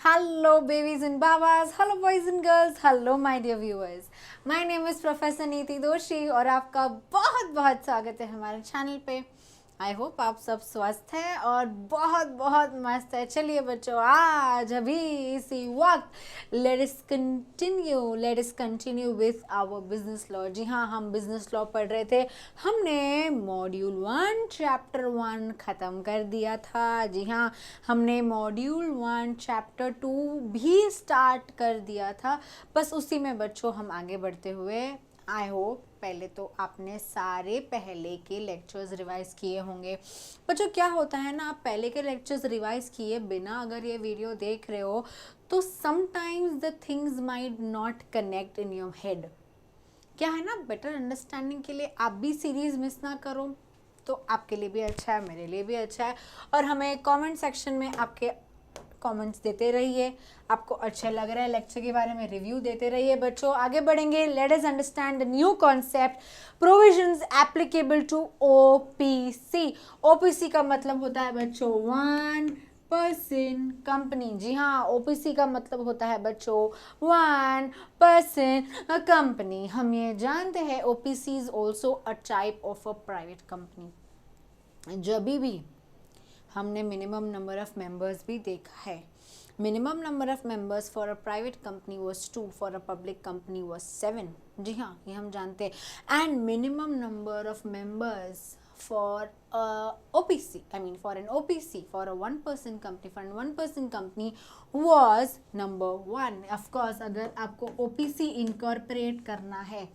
Hello, babies and babas. Hello, boys and girls. Hello, my dear viewers. My name is Professor नीति दोषी और आपका बहुत बहुत स्वागत है हमारे चैनल पे. आई होप आप सब स्वस्थ हैं और बहुत बहुत मस्त है. चलिए बच्चों, आज अभी इसी वक्त let us continue with our business law. जी हाँ, हम बिजनेस लॉ पढ़ रहे थे. हमने मॉड्यूल 1 चैप्टर 1 ख़त्म कर दिया था. जी हाँ, हमने मॉड्यूल 1 चैप्टर 2 भी स्टार्ट कर दिया था. बस उसी में बच्चों हम आगे बढ़ते हुए, आई होप पहले तो आपने सारे पहले के लेक्चर्स रिवाइज किए होंगे. बच्चों क्या होता है ना, आप पहले के लेक्चर्स रिवाइज किए बिना अगर ये वीडियो देख रहे हो तो sometimes the things might not connect in your head. क्या है ना, बेटर अंडरस्टैंडिंग के लिए आप भी सीरीज मिस ना करो तो आपके लिए भी अच्छा है, मेरे लिए भी अच्छा है. और हमें कमेंट सेक्शन में आपके कमेंट्स देते रहिए. आपको अच्छा लग रहा है लेक्चर के बारे में, रिव्यू देते रहिए. बच्चों आगे बढ़ेंगे. Let us understand the new concept, provisions applicable to OPC. OPC का मतलब होता है बच्चों वन पर्सन कंपनी. जी हाँ, ओपीसी का मतलब होता है बच्चों वन पर्सन कंपनी. हम ये जानते हैं OPC is also a type of a private company. जब भी हमने मिनिमम नंबर ऑफ मेंबर्स भी देखा है. Minimum number of members for a private company was 2, for a public company was 7. जी हाँ, ये हम जानते हैं. And minimum number of members for OPC, I mean for an OPC, for a one person company, for a one person company was number 1. Of course, अगर आपको OPC incorporate करना है,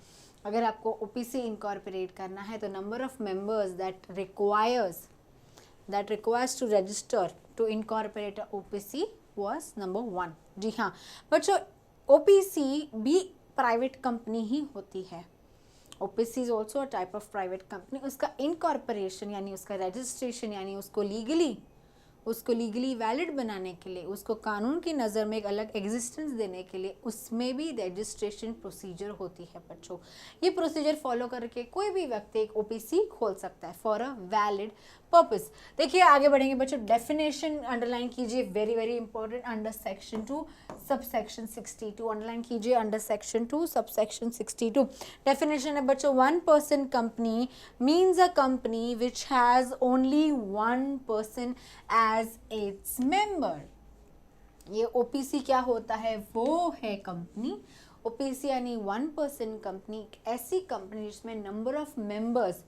अगर आपको OPC incorporate करना है तो number of members that requires to register to incorporate a OPC was number 1. जी हाँ बच्चों, OPC भी प्राइवेट कंपनी ही होती है. OPC is also a type of private company. उसका इनकॉर्पोरेशन यानी उसका रजिस्ट्रेशन यानी उसको लीगली वैलिड बनाने के लिए, उसको कानून की नज़र में एक अलग एग्जिस्टेंस देने के लिए उसमें भी रजिस्ट्रेशन प्रोसीजर होती है बच्चों. ये प्रोसीजर फॉलो करके कोई भी व्यक्ति एक OPC खोल सकता है फॉर अ वैलिड पर्पस. देखिए आगे बढ़ेंगे बच्चों. डेफिनेशन अंडरलाइन कीजिए, very very important. Under section 2 subsection 62 underline कीजिए. अंडर सेक्शन 2 सबसेक्शन 62 डेफिनेशन है बच्चों, one person company means a company which has only one person as its member. ये OPC क्या होता है, वो है कंपनी. OPC यानी वन पर्सन कंपनी, ऐसी कंपनी जिसमें नंबर ऑफ मेंबर्स,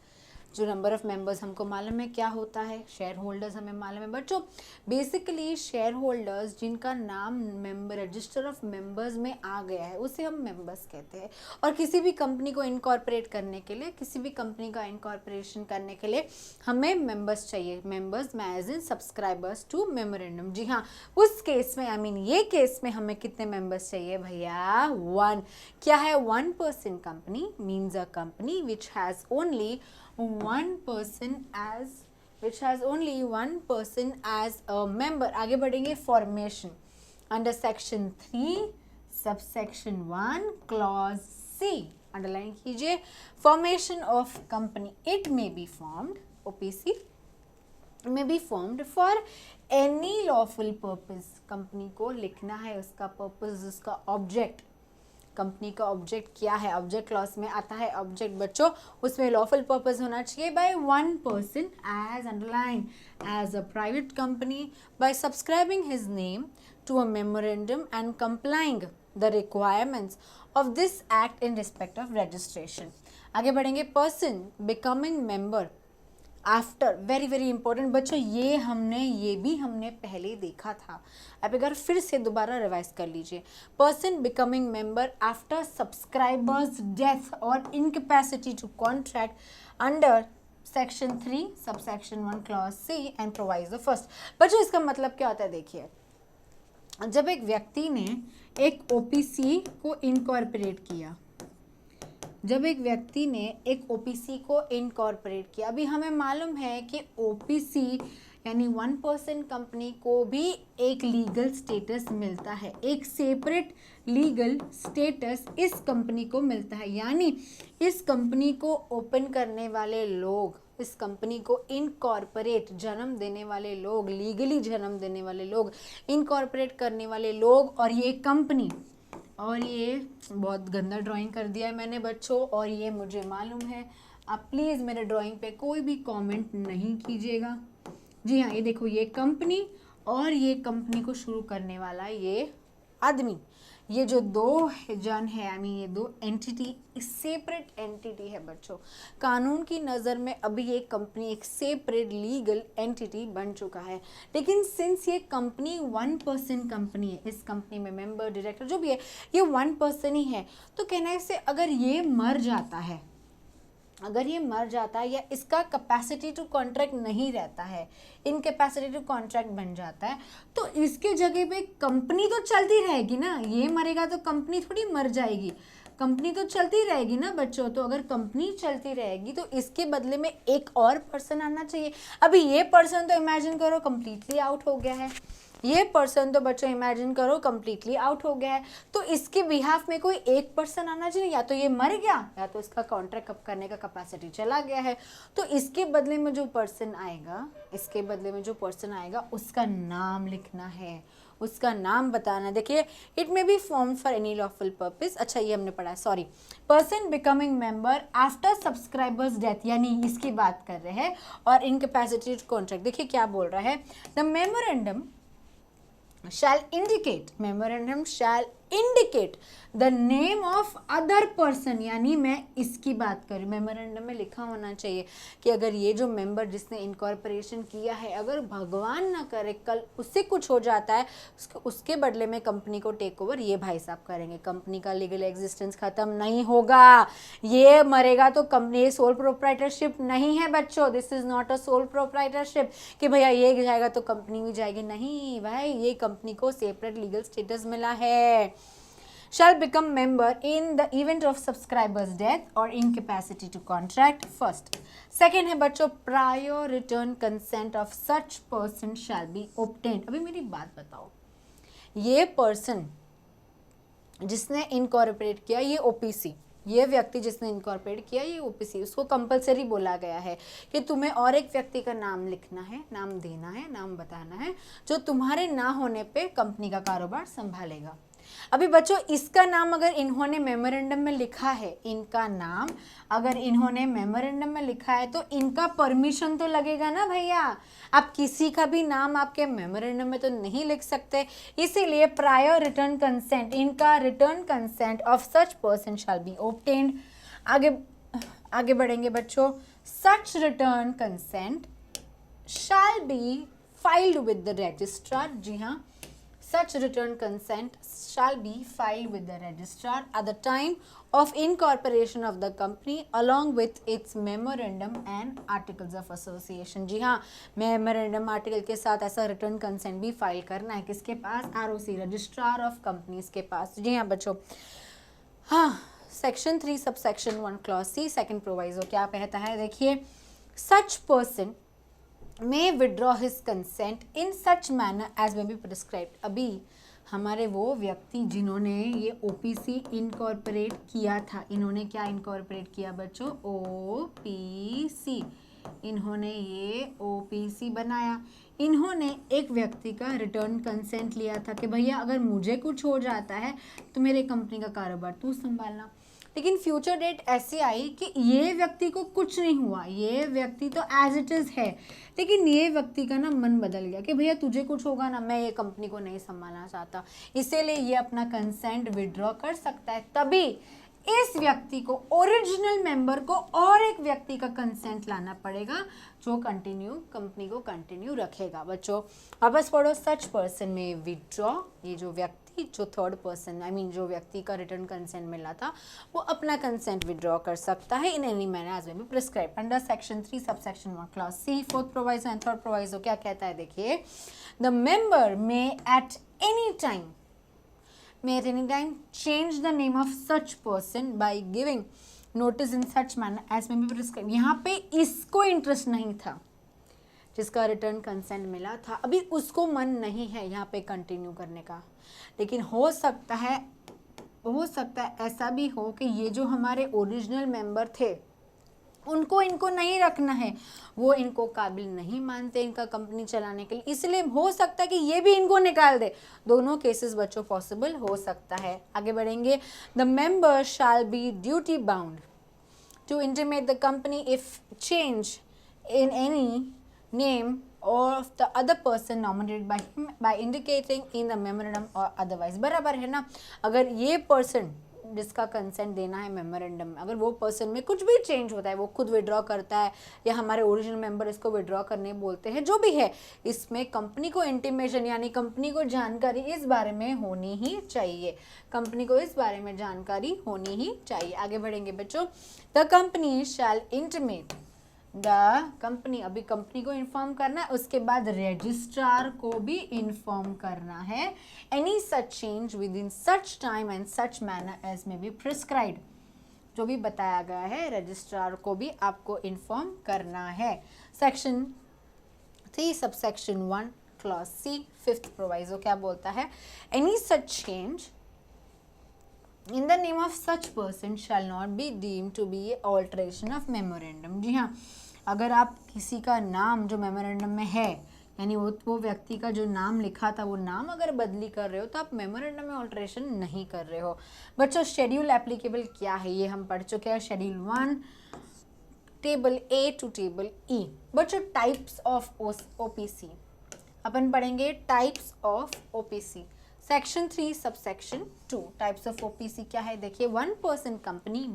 जो नंबर ऑफ मेंबर्स हमको मालूम है क्या होता है, शेयर होल्डर्स हमें मालूम है बच्चों. बेसिकली शेयर होल्डर्स जिनका नाम मेंबर रजिस्टर ऑफ मेंबर्स में आ गया है उसे हम मेंबर्स कहते हैं. और किसी भी कंपनी को इनकॉर्पोरेट करने के लिए, किसी भी कंपनी का इनकॉर्पोरेशन करने के लिए हमें मेंबर्स चाहिए. मेंबर्स में as in subscribers to memorandum. जी हाँ, उस केस में ये केस में हमें कितने मेंबर्स चाहिए भैया, 1. क्या है, one person company means a company which has only one person as a member. आगे बढ़ेंगे. Formation under section 3 subsection 1 clause C underline कीजिए. Formation of company, it may be formed, OPC may be formed for any lawful purpose. Company को लिखना है उसका purpose, उसका object. Company का object क्या है, ऑब्जेक्ट क्लॉज में आता है ऑब्जेक्ट बच्चों, उसमें लॉफुल पर्पस होना चाहिए. By one person as underline as a private company by subscribing his name to a memorandum and complying the requirements of this act in respect of registration. आगे बढ़ेंगे. Person becoming member after, very very important बच्चों, ये भी हमने पहले देखा था. आप एक बार फिर से दोबारा रिवाइज कर लीजिए. Person becoming member after subscribers death or incapacity to contract under section 3 subsection 1 clause C and provides the first. बच्चों इसका मतलब क्या होता है, देखिए जब एक व्यक्ति ने एक OPC को इनकॉर्पोरेट किया, जब एक व्यक्ति ने एक OPC को इनकॉर्पोरेट किया, अभी हमें मालूम है कि OPC यानी वन पर्सन कंपनी को भी एक लीगल स्टेटस मिलता है, एक सेपरेट लीगल स्टेटस इस कंपनी को मिलता है. यानी इस कंपनी को ओपन करने वाले लोग इस कंपनी को इनकॉर्पोरेट, जन्म देने वाले लोग, लीगली जन्म देने वाले लोग, इनकॉर्पोरेट करने वाले लोग और ये कंपनी, और ये बहुत गंदा ड्राइंग कर दिया है मैंने बच्चों, और ये मुझे मालूम है। आप प्लीज़ मेरे ड्राइंग पे कोई भी कमेंट नहीं कीजिएगा। जी हाँ, ये देखो, ये कंपनी और ये कंपनी को शुरू करने वाला ये आदमी, ये जो दो जन है, आई मीन ये दो एंटिटी सेपरेट एंटिटी है बच्चों। कानून की नज़र में अभी ये कंपनी एक सेपरेट लीगल एंटिटी बन चुका है, लेकिन सिंस ये कंपनी 1% कंपनी है, इस कंपनी में मेंबर, डायरेक्टर जो भी है ये 1% ही है, तो कहना से अगर ये मर जाता है, अगर ये मर जाता है या इसका कैपेसिटी टू कॉन्ट्रैक्ट नहीं रहता है, इनकैपेसिटी टू कॉन्ट्रैक्ट बन जाता है, तो इसके जगह पे कंपनी तो चलती रहेगी ना। ये मरेगा तो कंपनी थोड़ी मर जाएगी, कंपनी तो चलती रहेगी ना बच्चों। तो अगर कंपनी चलती रहेगी तो इसके बदले में एक और पर्सन आना चाहिए। अभी ये पर्सन तो इमेजिन करो कंप्लीटली आउट हो गया है, ये पर्सन तो बच्चों इमेजिन करो कंप्लीटली आउट हो गया है, तो इसके बिहाफ में कोई एक पर्सन आना चाहिए। या तो ये मर गया या तो इसका कॉन्ट्रैक्ट करने का कैपेसिटी चला गया है, तो इसके बदले में जो पर्सन आएगा, इसके बदले में जो पर्सन आएगा उसका नाम लिखना है, उसका नाम बताना। देखिए, it may B form for any lawful purpose. अच्छा, ये हमने पढ़ा है, sorry. Person becoming member after subscribers death, यानी इसकी बात कर रहे हैं, और इनकैपेसिटी टू कॉन्ट्रैक्ट। देखिए क्या बोल रहा है, the memorandum shall indicate, memorandum shall indicate the name of other person, यानी मैं इसकी बात करूँ, मेमोरेंडम में लिखा होना चाहिए कि अगर ये जो मेंबर जिसने इनकॉर्पोरेशन किया है, अगर भगवान ना करे कल उससे कुछ हो जाता है, उसके बदले में कंपनी को टेक ओवर ये भाई साहब करेंगे। कंपनी का लीगल एग्जिस्टेंस खत्म नहीं होगा, ये मरेगा तो कंपनी सोल प्रोप्राइटरशिप नहीं है बच्चों। This is not a sole proprietorship कि भैया ये जाएगा तो कंपनी भी जाएगी, नहीं भाई, ये कंपनी को सेपरेट लीगल स्टेटस मिला है। Shall become member in the event of subscriber's death or incapacity to contract, first. Second है बच्चों, prior return consent of such person shall be obtained। अभी मेरी बात बताओ, ये पर्सन जिसने इनकॉर्पोरेट किया, ये ओपीसी, ये व्यक्ति जिसने इनकॉर्पोरेट किया, ये ओपीसी, उसको कंपलसरी बोला गया है कि तुम्हें और एक व्यक्ति का नाम लिखना है, नाम देना है, नाम बताना है, जो तुम्हारे ना होने पे कंपनी का कारोबार संभालेगा। अभी बच्चों, इसका नाम अगर इन्होंने मेमोरेंडम में लिखा है, इनका नाम अगर इन्होंने मेमोरेंडम में लिखा है तो इनका परमिशन तो लगेगा ना भैया। आप किसी का भी नाम आपके मेमोरेंडम में तो नहीं लिख सकते, इसीलिए प्रायर रिटर्न कंसेंट, इनका return consent of such person shall be obtained. आगे बढ़ेंगे बच्चों, such return consent shall be filed with the registrar. जी हाँ, such return consent shall be filed with the registrar at the time of incorporation of the company along with its memorandum and articles of association। जी हाँ, memorandum article के साथ ऐसा return consent भी file करना है, किसके पास, ROC, रजिस्ट्रार ऑफ कंपनीज के पास। जी हाँ बच्चों, हाँ, section 3 subsection 1 clause C second proviso क्या कहता है, देखिए, such person may withdraw his consent in such manner as may be prescribed। अभी हमारे वो व्यक्ति जिन्होंने ये ओपीसी इनकॉर्पोरेट किया था, इन्होंने क्या इनकॉर्पोरेट किया बच्चों, ओपीसी, इन्होंने ये ओपीसी बनाया, इन्होंने एक व्यक्ति का रिटर्न कंसेंट लिया था कि भैया अगर मुझे कुछ हो जाता है तो मेरे कंपनी का कारोबार तू संभालना। लेकिन फ्यूचर डेट ऐसी आई कि ये व्यक्ति को कुछ नहीं हुआ, ये व्यक्ति तो एज इट इज़ है, लेकिन ये व्यक्ति का ना मन बदल गया कि भैया तुझे कुछ होगा ना, मैं ये कंपनी को नहीं संभालना चाहता, इसीलिए ये अपना कंसेंट विड्रॉ कर सकता है। तभी इस व्यक्ति को, ओरिजिनल मेंबर को और एक व्यक्ति का कंसेंट लाना पड़ेगा जो कंपनी को कंटिन्यू रखेगा। बच्चों वापस पढ़ो, सच पर्सन में विड्रॉ, ये जो व्यक्ति, जो थर्ड पर्सन, आई मीन जो व्यक्ति का रिटर्न कंसेंट मिला था, वो अपना कंसेंट विड्रॉ कर सकता है in any manner as may be prescribe under section 3 subsection 1 clause C. Fourth proviso and third proviso क्या कहता है, देखिए, the member may at any time change the name of such person by giving notice in such manner as may be prescribed। यहाँ पे इसको interest नहीं था, जिसका रिटर्न कंसेंट मिला था, अभी उसको मन नहीं है यहाँ पे कंटिन्यू करने का, लेकिन हो सकता है ऐसा भी हो कि ये जो हमारे ओरिजिनल मेंबर थे उनको इनको नहीं रखना है, वो इनको काबिल नहीं मानते इनका कंपनी चलाने के लिए, इसलिए हो सकता है कि ये भी इनको निकाल दे। दोनों केसेस बच्चों पॉसिबल हो सकता है। आगे बढ़ेंगे। The member shall be duty bound to intimate the company if change in any name or of the other person nominated by him by indicating in the memorandum or otherwise। बराबर है ना, अगर ये पर्सन जिसका consent देना है memorandum में, अगर वो पर्सन में कुछ भी चेंज होता है, वो खुद विड्रॉ करता है या हमारे ओरिजिनल मेंबर इसको विड्रॉ करने बोलते हैं, जो भी है, इसमें कंपनी को इंटीमेशन यानी कंपनी को जानकारी इस बारे में होनी ही चाहिए, कंपनी को इस बारे में जानकारी होनी ही चाहिए। आगे बढ़ेंगे बच्चों। The company shall intimate the company, अभी कंपनी को इन्फॉर्म करना है, उसके बाद रजिस्ट्रार को भी इन्फॉर्म करना है। Any such change within such time and such manner as may be prescribed, जो भी बताया गया है रजिस्ट्रार को भी आपको इन्फॉर्म करना है। Section 3 subsection 1 clause C 5th proviso क्या बोलता है? Any such change in the name of such person shall not be deemed to be alteration of memorandum। जी हाँ, अगर आप किसी का नाम जो मेमोरेंडम में है, यानी वो व्यक्ति का जो नाम लिखा था वो नाम अगर बदली कर रहे हो तो आप मेमोरेंडम में ऑल्ट्रेशन नहीं कर रहे हो। बच्चों शेड्यूल एप्लीकेबल क्या है ये हम पढ़ चुके हैं। Schedule 1 table A to table E. बच्चों टाइप्स ऑफ ओपीसी अपन पढ़ेंगे, types of OPC. Section 3 subsection 2 types of OPC क्या है देखिए। 1 person company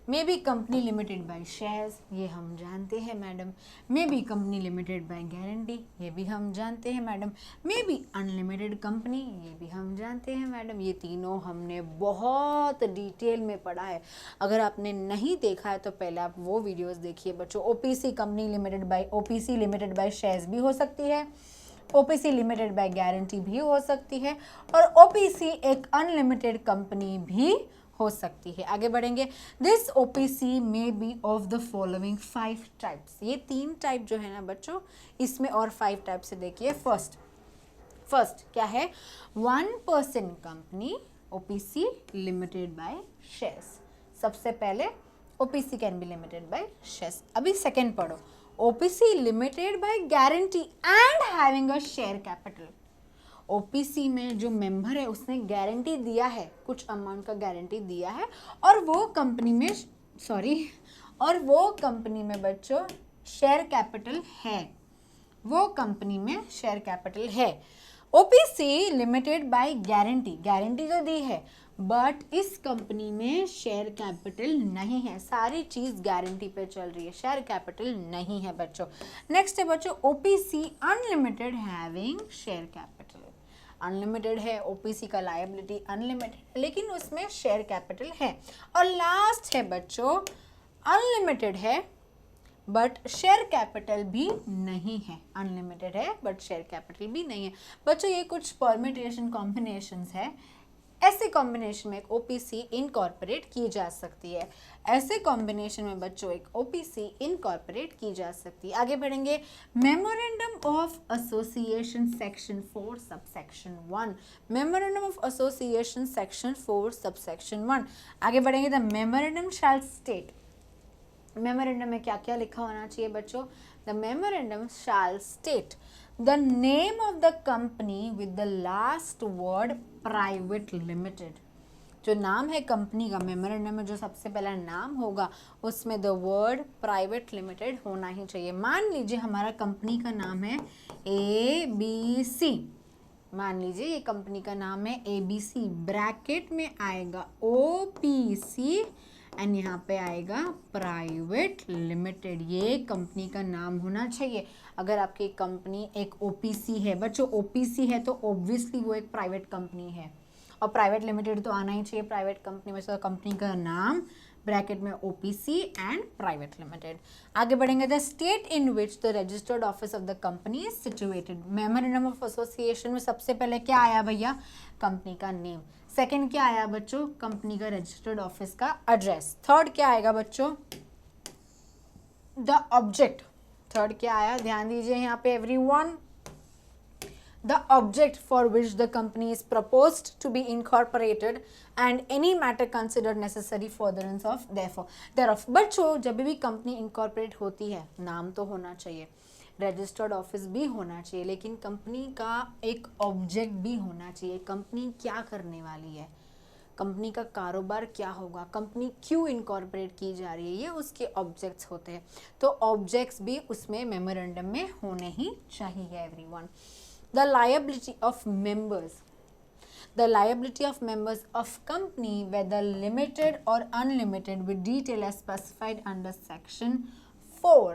may be company limited by shares, ये हम जानते हैं madam. May be company limited by guarantee, ये भी हम जानते हैं madam. May be unlimited company, ये भी हम जानते हैं मैडम। ये तीनों हमने बहुत डिटेल में पढ़ा है, अगर आपने नहीं देखा है तो पहले आप वो वीडियोस देखिए बच्चों। OPC company limited bye, OPC limited by shares भी हो सकती है, ओपीसी लिमिटेड बाय गारंटी भी हो सकती है, और ओपीसी एक अनलिमिटेड कंपनी भी हो सकती है। आगे बढ़ेंगे। This OPC may be of the following 5 types. ये 3 टाइप जो है ना बच्चों, इसमें और 5 टाइप से देखिए। फर्स्ट क्या है? 1 person company OPC limited by shares. सबसे पहले OPC can be limited by shares. अभी सेकेंड पढ़ो। OPC limited by guarantee and having a share capital. OPC में जो मेंबर है उसने गारंटी दिया है, कुछ अमाउंट का गारंटी दिया है, और वो कंपनी में बच्चों शेयर कैपिटल है, वो कंपनी में शेयर कैपिटल है। ओपीसी लिमिटेड बाय गारंटी तो दी है, बट इस कंपनी में शेयर कैपिटल नहीं है, सारी चीज गारंटी पे चल रही है, शेयर कैपिटल नहीं है बच्चों। नेक्स्ट है बच्चों OPC unlimited having share capital. Unlimited है ओपीसी का, लायबिलिटी अनलिमिटेड, लेकिन उसमें शेयर कैपिटल है। और लास्ट है बच्चों अनलिमिटेड है बट शेयर कैपिटल भी नहीं है। अनलिमिटेड है बट शेयर कैपिटल भी नहीं है बच्चों। ये कुछ परम्यूटेशन कॉम्बिनेशंस है, ऐसे कॉम्बिनेशन में एक ओपीसी इनकॉर्पोरेट की जा सकती है, ऐसे कॉम्बिनेशन में बच्चों एक ओपीसी इनकॉर्पोरेट की जा सकती है। आगे बढ़ेंगे। Memorandum of association section 4 subsection 1। Memorandum of association section 4 subsection 1। आगे बढ़ेंगे। The memorandum shall state. Memorandum में क्या क्या लिखा होना चाहिए बच्चों? The memorandum shall state the name of the company with the last word private limited। जो नाम है कंपनी का मेमोरेंडम में जो सबसे पहला नाम होगा उसमें द वर्ड प्राइवेट लिमिटेड होना ही चाहिए। मान लीजिए हमारा कंपनी का नाम है ABC, मान लीजिए ये कंपनी का नाम है ABC, ब्रैकेट में आएगा OPC एंड यहाँ पे आएगा प्राइवेट लिमिटेड। ये कंपनी का नाम होना चाहिए। अगर आपकी कंपनी एक ओपीसी है बच्चों, ओपीसी है तो ऑब्वियसली वो एक प्राइवेट कंपनी है, और प्राइवेट लिमिटेड तो आना ही चाहिए प्राइवेट कंपनी में। तो कंपनी का नाम ब्रैकेट में ओपीसी एंड प्राइवेट लिमिटेड। आगे बढ़ेंगे। The state in which the registered office of the company is situated. Memorandum of association में सबसे पहले क्या आया भैया? कंपनी का नेम। सेकंड क्या आया बच्चों? कंपनी का रजिस्टर्ड ऑफिस का एड्रेस। थर्ड क्या आएगा बच्चों? The object. थर्ड क्या आया? ध्यान दीजिए यहाँ पे everyone. the object for which the company is proposed to be incorporated and any matter considered necessary furtherance of thereof. बच्चों जब भी कंपनी incorporate होती है नाम तो होना चाहिए, रजिस्टर्ड ऑफिस भी होना चाहिए, लेकिन कंपनी का एक ऑब्जेक्ट भी होना चाहिए। कंपनी क्या करने वाली है, कंपनी का कारोबार क्या होगा, कंपनी क्यों इनकॉर्पोरेट की जा रही है, ये उसके ऑब्जेक्ट्स होते हैं। तो ऑब्जेक्ट्स भी उसमें मेमोरेंडम में होने ही चाहिए everyone. The liability of members, the liability of members of company whether limited or unlimited with detail as specified under section 4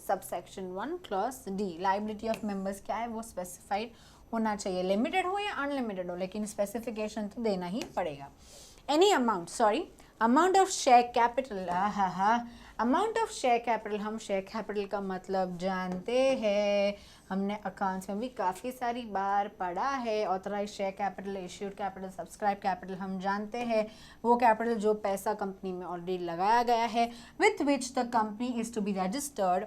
subsection 1 clause D। liability of members क्या है वो specified होना चाहिए, लिमिटेड हो या अनलिमिटेड हो, लेकिन स्पेसिफिकेशन तो देना ही पड़ेगा। Any amount, sorry amount of share capital, amount of share capital, हम शेयर कैपिटल का मतलब जानते हैं, हमने अकाउंट्स में भी काफ़ी सारी बार पढ़ा है। Authorise share capital, issued capital, subscribe capital हम जानते हैं, वो कैपिटल जो पैसा कंपनी में ऑलरेडी लगाया गया है, with which the company is to be registered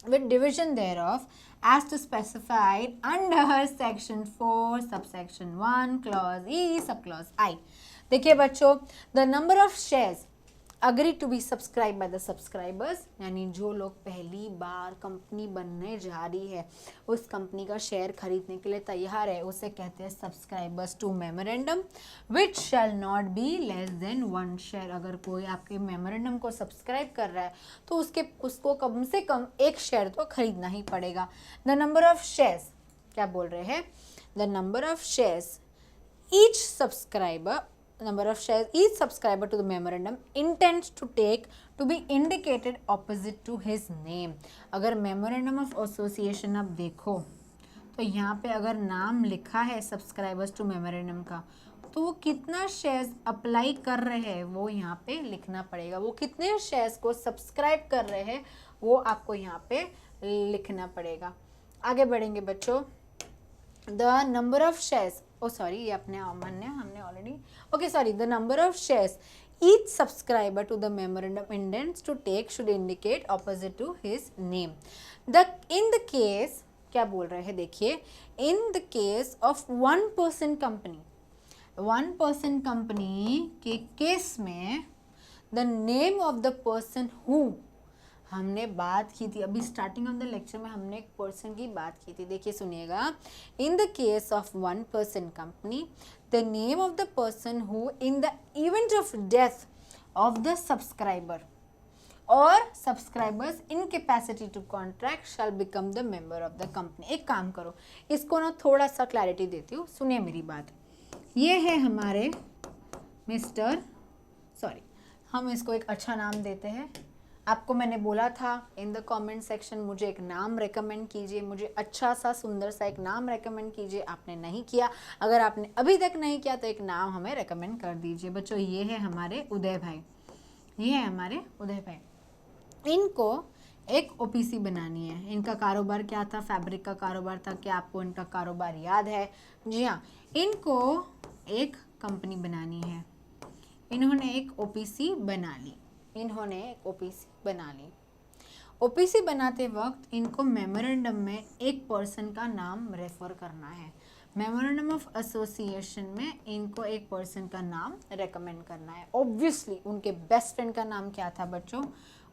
with division thereof as to specified under section 4 subsection 1 clause E subclause I। देखिए बच्चों, the number of shares agree to be subscribe by the subscribers, यानी जो लोग पहली बार company बनने जा रही है, उस कंपनी का शेयर खरीदने के लिए तैयार है, उसे कहते हैं subscribers to memorandum which shall not be less than 1 share. अगर कोई आपके मेमोरेंडम को सब्सक्राइब कर रहा है तो उसको कम से कम 1 शेयर तो खरीदना ही पड़ेगा। द नंबर ऑफ शेयर्स, क्या बोल रहे हैं, the number of shares each subscriber, number of shares each subscriber to the memorandum intends to take to be indicated opposite to his name। अगर memorandum of association आप देखो तो यहाँ पे अगर नाम लिखा है सब्सक्राइबर्स टू मेमोरेंडम का, तो वो कितना शेयर्स अप्लाई कर रहे हैं वो यहाँ पे लिखना पड़ेगा। वो कितने शेयर्स को सब्सक्राइब कर रहे हैं वो आपको यहाँ पे लिखना पड़ेगा। आगे बढ़ेंगे बच्चों। The number of shares, oh sorry ये अपने हमने already, okay sorry, the number of shares each subscriber to the memorandum intends to take should indicate opposite to his name। in the case, क्या बोल रहे हैं देखिए, in the case of 1% company, 1% company के case में the name of the person who, हमने बात की थी अभी स्टार्टिंग ऑफ द लेक्चर में, हमने एक पर्सन की बात की थी, देखिए सुनिएगा। In the case of 1% company the name of the person who in the event of death of the subscriber or subscribers incapacity to contract shall become the member of the company. एक काम करो, इसको ना थोड़ा सा clarity देती हूँ, सुनिए मेरी बात। ये है हमारे मिस्टर, सॉरी हम इसको एक अच्छा नाम देते हैं। आपको मैंने बोला था इन द कमेंट सेक्शन मुझे एक नाम रेकमेंड कीजिए, मुझे अच्छा सा सुंदर सा एक नाम रेकमेंड कीजिए। आपने नहीं किया, अगर आपने अभी तक नहीं किया तो एक नाम हमें रेकमेंड कर दीजिए। बच्चों ये है हमारे उदय भाई, ये है हमारे उदय भाई। इनको एक ओपीसी बनानी है। इनका कारोबार क्या था, फैब्रिक का कारोबार था। क्या आपको इनका कारोबार याद है? जी हाँ, इनको एक कंपनी बनानी है। इन्होंने एक ओपीसी बना ली, इन्होंने एक ओपीसी बना ली। ओपीसी बनाते वक्त इनको मेमोरेंडम में एक पर्सन का नाम रेफर करना है। मेमोरेंडम ऑफ एसोसिएशन में इनको एक पर्सन का नाम रेकमेंड करना है। ऑब्वियसली उनके बेस्ट फ्रेंड का नाम क्या था बच्चों?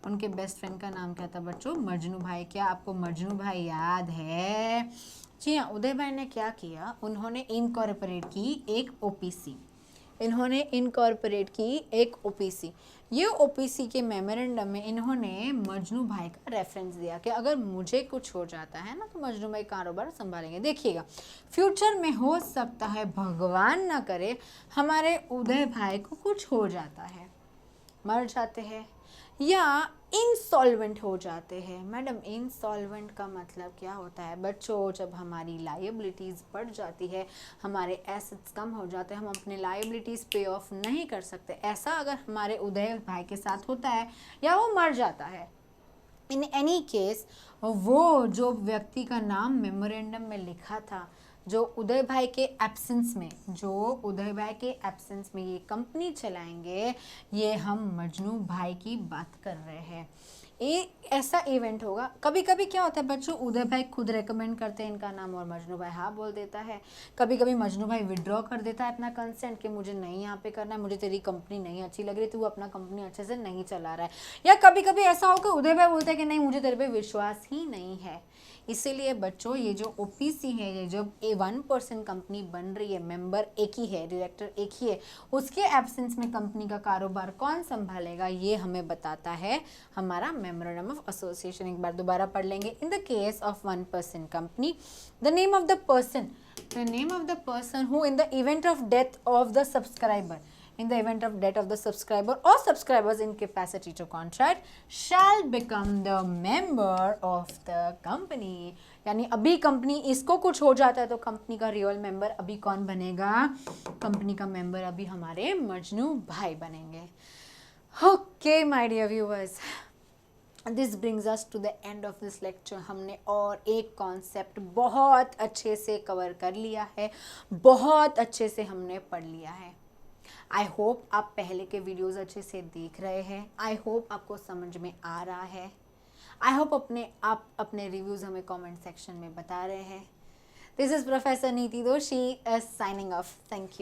उनके बेस्ट फ्रेंड का नाम क्या था बच्चों? मजनू भाई। क्या आपको मजनू भाई याद है? जी हाँ, उदय भाई ने क्या किया, उन्होंने इनकॉर्पोरेट की एक ओपीसी, इन्होंने इनकॉर्पोरेट की एक ओपीसी। ये ओपीसी के मेमोरेंडम में इन्होंने मजनू भाई का रेफरेंस दिया कि अगर मुझे कुछ हो जाता है ना तो मजनू भाई कारोबार संभालेंगे। देखिएगा फ्यूचर में हो सकता है, भगवान ना करे, हमारे उदय भाई को कुछ हो जाता है, मर जाते हैं या इंसॉल्वेंट हो जाते हैं। मैडम इंसॉल्वेंट का मतलब क्या होता है बच्चों? जब हमारी लायबिलिटीज़ बढ़ जाती है, हमारे एसेट्स कम हो जाते हैं, हम अपने लायबिलिटीज़ पे ऑफ नहीं कर सकते। ऐसा अगर हमारे उदय भाई के साथ होता है या वो मर जाता है, इन एनी केस वो जो व्यक्ति का नाम मेमोरेंडम में लिखा था, जो उदय भाई के एब्सेंस में, जो उदय भाई के एब्सेंस में ये कंपनी चलाएंगे, ये हम मजनू भाई की बात कर रहे हैं। ये ऐसा इवेंट होगा। कभी कभी क्या होता है बच्चों, उदय भाई खुद रेकमेंड करते हैं इनका नाम और मजनू भाई हाँ बोल देता है। कभी कभी मजनू भाई विड्रॉ कर देता है अपना कंसेंट कि मुझे नहीं यहाँ पे करना है, मुझे तेरी कंपनी नहीं अच्छी लग रही, तू अपना कंपनी अच्छे से नहीं चला रहा है। या कभी कभी ऐसा होगा उदय भाई बोलते हैं कि नहीं मुझे तेरे पे विश्वास ही नहीं है। इसीलिए बच्चों ये जो ओपीसी है, ये जब ए 1% कंपनी बन रही है, मेंबर एक ही है, डायरेक्टर एक ही है, उसके एब्सेंस में कंपनी का कारोबार कौन संभालेगा, ये हमें बताता है हमारा मेमोरेंडम ऑफ एसोसिएशन। एक बार दोबारा पढ़ लेंगे। इन the case of 1% company, the name of the person who in the event of death of the subscriber, in the event of death of the subscriber or subscribers incapacity to contract shall become the member of the company। यानी अभी company इसको कुछ हो जाता है तो company का real member अभी कौन बनेगा, कंपनी का मेंबर अभी हमारे मजनू भाई बनेंगे। Okay my dear viewers, this brings us to the end of this lecture. हमने और एक कॉन्सेप्ट बहुत अच्छे से कवर कर लिया है, बहुत अच्छे से हमने पढ़ लिया है। आई होप आप पहले के वीडियोस अच्छे से देख रहे हैं। आई होप आपको समझ में आ रहा है। आई होप आप अपने रिव्यूज़ हमें कमेंट सेक्शन में बता रहे हैं। दिस इज़ प्रोफेसर नीति दोषी साइनिंग ऑफ। Thank you.